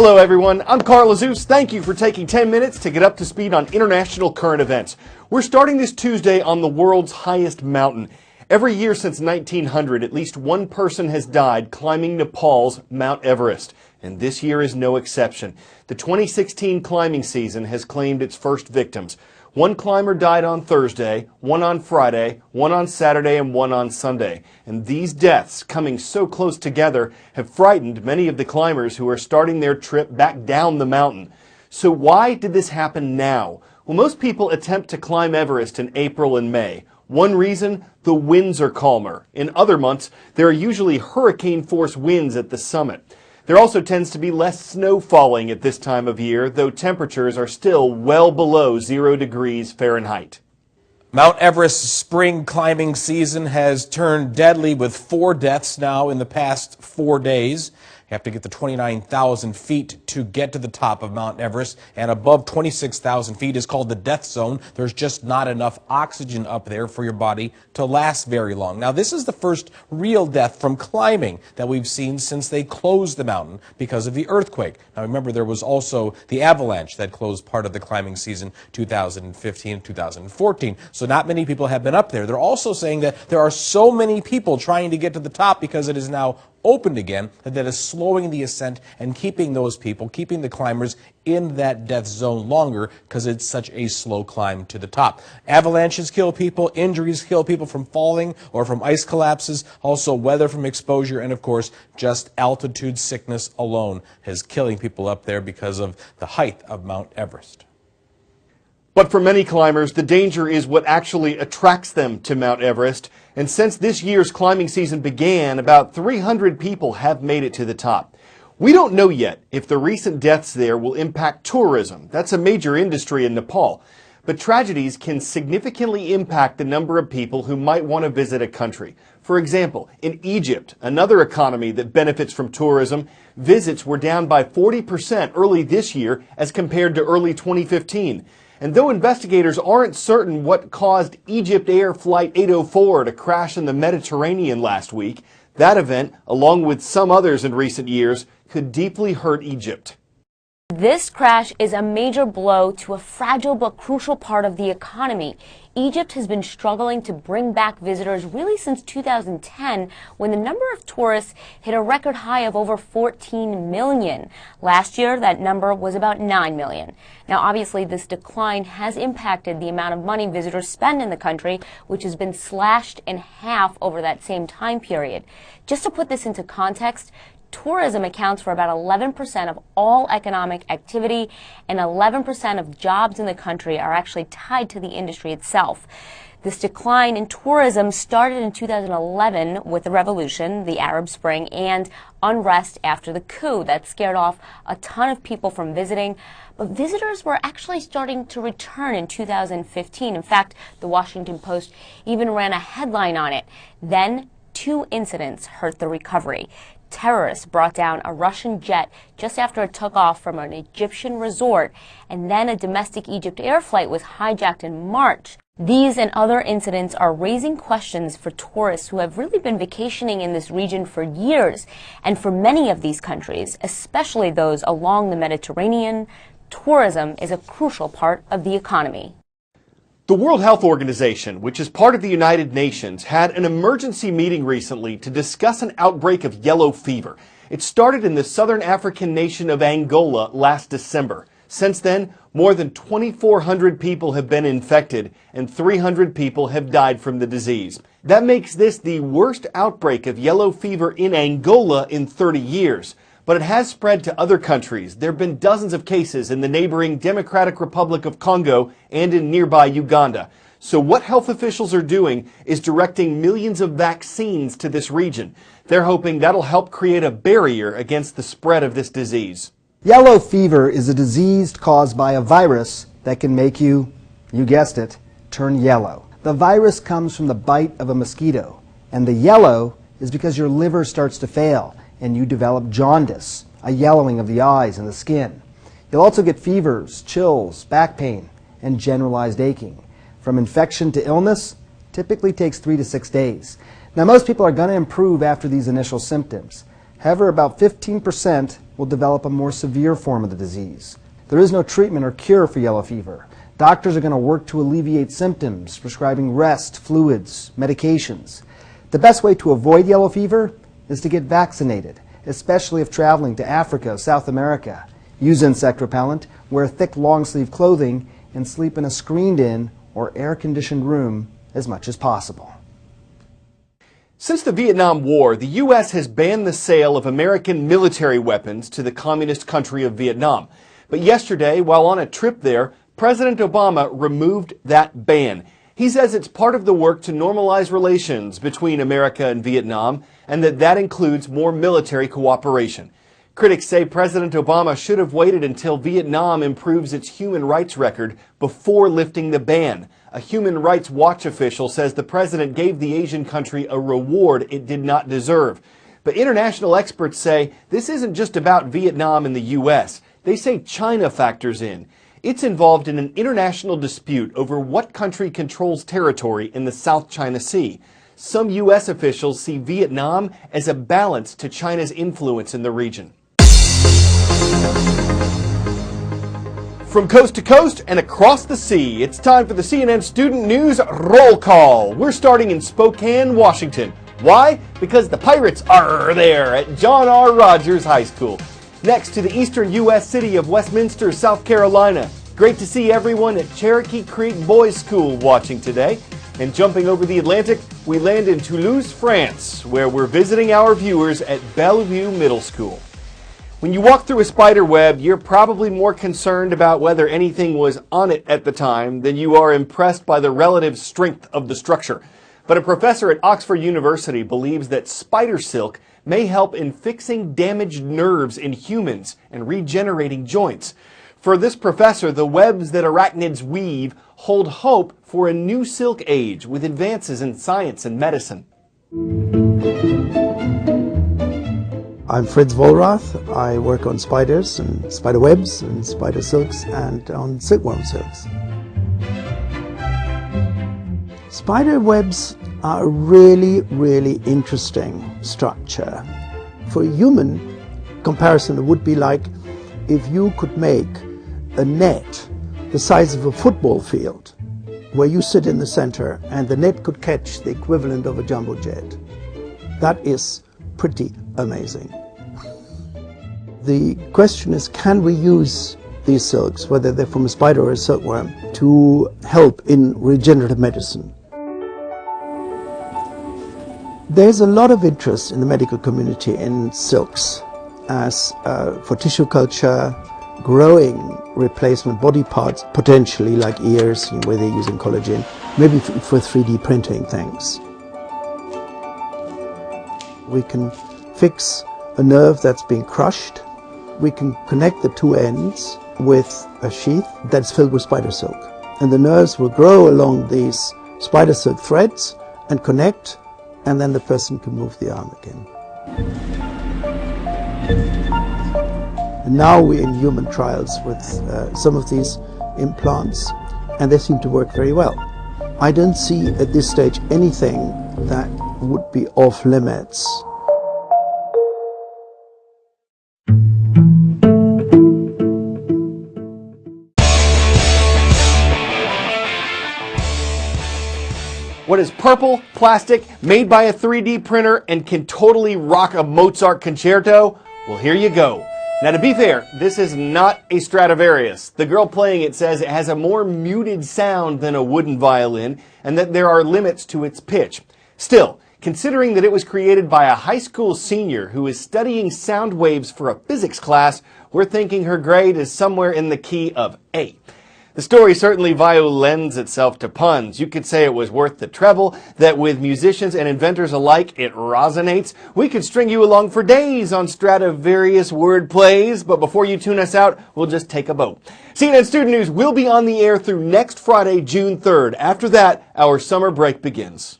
Hello everyone, I'm Carl Azuz. Thank you for taking 10 minutes to get up to speed on international current events. We're starting this Tuesday on the world's highest mountain. Every year since 1900, at least one person has died climbing Nepal's Mount Everest, and this year is no exception. The 2016 climbing season has claimed its first victims. One climber died on Thursday, one on Friday, one on Saturday, and one on Sunday. And these deaths, coming so close together, have frightened many of the climbers who are starting their trip back down the mountain. So why did this happen now? Well, most people attempt to climb Everest in April and May. One reason, the winds are calmer. In other months, there are usually hurricane-force winds at the summit. There also tends to be less snow falling at this time of year, though temperatures are still well below 0 degrees Fahrenheit. Mount Everest's spring climbing season has turned deadly with 4 deaths now in the past 4 days. You have to get to 29,000 feet to get to the top of Mount Everest, and above 26,000 feet is called the death zone. There's just not enough oxygen up there for your body to last very long. Now, this is the first real death from climbing that we've seen since they closed the mountain because of the earthquake. Now, remember, there was also the avalanche that closed part of the climbing season 2015 and 2014. So not many people have been up there. They're also saying that there are so many people trying to get to the top because it is now opened again, that is slowing the ascent and keeping those people, keeping the climbers in that death zone longer because it's such a slow climb to the top. Avalanches kill people, injuries kill people from falling or from ice collapses, also weather from exposure, and of course just altitude sickness alone is killing people up there because of the height of Mount Everest. But for many climbers, the danger is what actually attracts them to Mount Everest. And since this year's climbing season began, about 300 people have made it to the top. We don't know yet if the recent deaths there will impact tourism. That's a major industry in Nepal. But tragedies can significantly impact the number of people who might want to visit a country. For example, in Egypt, another economy that benefits from tourism, visits were down by 40% early this year as compared to early 2015. And though investigators aren't certain what caused Egypt Air Flight 804 to crash in the Mediterranean last week, that event, along with some others in recent years, could deeply hurt Egypt. This crash is a major blow to a fragile but crucial part of the economy. Egypt has been struggling to bring back visitors really since 2010, when the number of tourists hit a record high of over 14 million. Last year, that number was about 9 million. Now, obviously, this decline has impacted the amount of money visitors spend in the country, which has been slashed in half over that same time period. Just to put this into context, tourism accounts for about 11% of all economic activity, and 11% of jobs in the country are actually tied to the industry itself. This decline in tourism started in 2011 with the revolution, the Arab Spring, and unrest after the coup that scared off a ton of people from visiting. But visitors were actually starting to return in 2015. In fact, the Washington Post even ran a headline on it. Then 2 incidents hurt the recovery. Terrorists brought down a Russian jet just after it took off from an Egyptian resort, and then a domestic Egypt Air flight was hijacked in March. These and other incidents are raising questions for tourists who have really been vacationing in this region for years. And for many of these countries, especially those along the Mediterranean, tourism is a crucial part of the economy. The World Health Organization, which is part of the United Nations, had an emergency meeting recently to discuss an outbreak of yellow fever. It started in the southern African nation of Angola last December. Since then, more than 2,400 people have been infected and 300 people have died from the disease. That makes this the worst outbreak of yellow fever in Angola in 30 years. But it has spread to other countries. There have been dozens of cases in the neighboring Democratic Republic of Congo and in nearby Uganda. So what health officials are doing is directing millions of vaccines to this region. They're hoping that'll help create a barrier against the spread of this disease. Yellow fever is a disease caused by a virus that can make you guessed it, turn yellow. The virus comes from the bite of a mosquito, and the yellow is because your liver starts to fail and you develop jaundice, a yellowing of the eyes and the skin. You'll also get fevers, chills, back pain, and generalized aching. From infection to illness, typically takes 3 to 6 days. Now, most people are going to improve after these initial symptoms. However, about 15% will develop a more severe form of the disease. There is no treatment or cure for yellow fever. Doctors are going to work to alleviate symptoms, prescribing rest, fluids, medications. The best way to avoid yellow fever is to get vaccinated, especially if traveling to Africa, South America. Use insect repellent, wear thick long-sleeve clothing, and sleep in a screened-in or air-conditioned room as much as possible. Since the Vietnam War, the U.S. has banned the sale of American military weapons to the communist country of Vietnam. But yesterday, while on a trip there, President Obama removed that ban. He says it's part of the work to normalize relations between America and Vietnam, and that includes more military cooperation. Critics say President Obama should have waited until Vietnam improves its human rights record before lifting the ban. A Human Rights Watch official says the president gave the Asian country a reward it did not deserve. But international experts say this isn't just about Vietnam and the U.S. They say China factors in. It's involved in an international dispute over what country controls territory in the South China Sea. Some U.S. officials see Vietnam as a balance to China's influence in the region. From coast to coast and across the sea, it's time for the CNN Student News Roll Call. We're starting in Spokane, Washington. Why? Because the Pirates are there at John R. Rogers High School. Next to the eastern U.S. city of Westminster, South Carolina. Great to see everyone at Cherokee Creek Boys School watching today. And jumping over the Atlantic, we land in Toulouse, France, where we're visiting our viewers at Bellevue Middle School. When you walk through a spider web, you're probably more concerned about whether anything was on it at the time than you are impressed by the relative strength of the structure. But a professor at Oxford University believes that spider silk may help in fixing damaged nerves in humans and regenerating joints. For this professor, the webs that arachnids weave hold hope for a new silk age with advances in science and medicine. I'm Fritz Wohlrath. I work on spiders and spider webs and spider silks and on silkworm silks. Spider webs are a really, really interesting structure. For a human comparison, it would be like if you could make a net the size of a football field where you sit in the center and the net could catch the equivalent of a jumbo jet. That is pretty amazing. The question is, can we use these silks, whether they're from a spider or a silkworm, to help in regenerative medicine? There's a lot of interest in the medical community in silks as for tissue culture, growing replacement body parts, potentially like ears, where they're using collagen, maybe for 3D printing things. We can fix a nerve that's been crushed. We can connect the two ends with a sheath that's filled with spider silk. And the nerves will grow along these spider silk threads and connect, and then the person can move the arm again. And now we're in human trials with some of these implants, and they seem to work very well. I don't see at this stage anything that would be off limits. What is purple, plastic, made by a 3D printer, and can totally rock a Mozart concerto? Well, here you go. Now, to be fair, this is not a Stradivarius. The girl playing it says it has a more muted sound than a wooden violin, and that there are limits to its pitch. Still, considering that it was created by a high school senior who is studying sound waves for a physics class, we're thinking her grade is somewhere in the key of A. The story certainly lends itself to puns. You could say it was worth the trouble, that with musicians and inventors alike, it resonates. We could string you along for days on Stradivarius word plays, but before you tune us out, we'll just take a boat. CNN Student News will be on the air through next Friday, June 3rd. After that, our summer break begins.